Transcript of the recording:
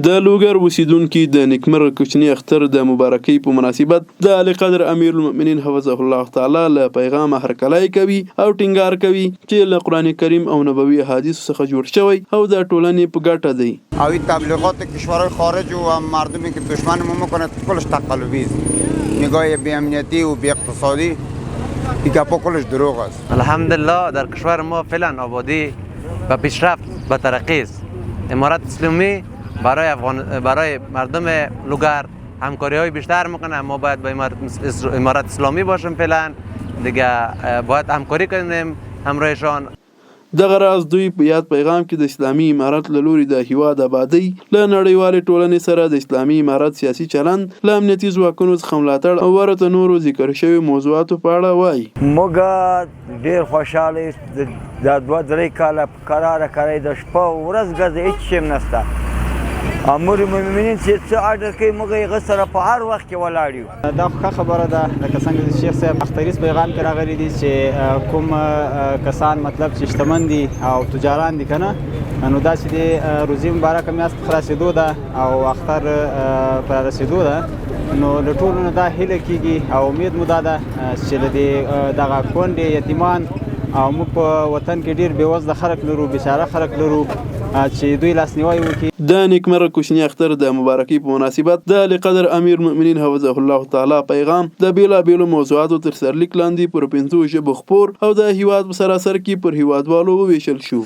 د لوګر اوسیدونکي د نیکمرغه کوچني اختر د مبارکۍ په مناسبت د اعلی قدر امیر المؤمنین حفظه الله تعالی له پیغام هرکلی کوي او ټینګار کوي چې له قرآن کریم او نبوي احادیث څخه جوړ شوی او د ټولنې په ګټه دی. او این تبلیغات کشورهای خارج و مردمی که دشمنمون میکنه کلش تقلبی است. نگاه بی امنیتی و بی اقتصادی این گپا کلش دروغ است. الحمدلله در کشور ما فعلا آبادی و پیشرفت به ترقی است. امارت اسلامی برای مردم لوگر همکاری های بیشتر میکنه. ما باید با امارت اسلامی باشیم، فعلا دیگه باید همکاری کنیم همراهشان. دغه راز دوی په یاد پیغام کې د اسلامي امارت له لوري د هیواد آبادۍ له نړیوالې ټولنې سره د اسلامي امارت سیاسي چلند له امنیتي ځواکونو څخه ملاتړ او ورته نورو ذکر شوي موضوعاتو په اړه وایي. موږ ډېر خوشحاله یو دا 2-3 کاله په کراره کرۍ د شپه او ورځ ګرځي، هېڅ شی هم نشته. امیر المؤمنین چې څه اډر کوي موږ هغه سره په هر وخت کې ولاړ یو. دا ښه خبره ده لکه څنګه چې شیخ صاحب اختریز پیغام کې راغلی دي چې کوم کسان مطلب چې شتمن دي او تجاران دي که نه، نو داسې د روزي مبارکه میاشت خلاصېدو ده او اختر پر رسېدو ده، نو له ټولو نه دا هیله کېږي او امید مو دا ده چې له دغه کونډې یتیمان او موږ په وطن کې ډېر بېوزله خلک لرو، بېچاره خلک لرو چې دوی لاسنیوی وکړي. د نیکمرغه کوچني اختر د مبارکۍ په مناسبت د اعلی قدر امیر المؤمنین حفظه الله تعالی پیغام د بېلابېلو موضوعاتو تر سرلیک لاندې پر 5 ژبو خپور او د هیواد په سراسر کې پر هیوادوالو وویشل شو.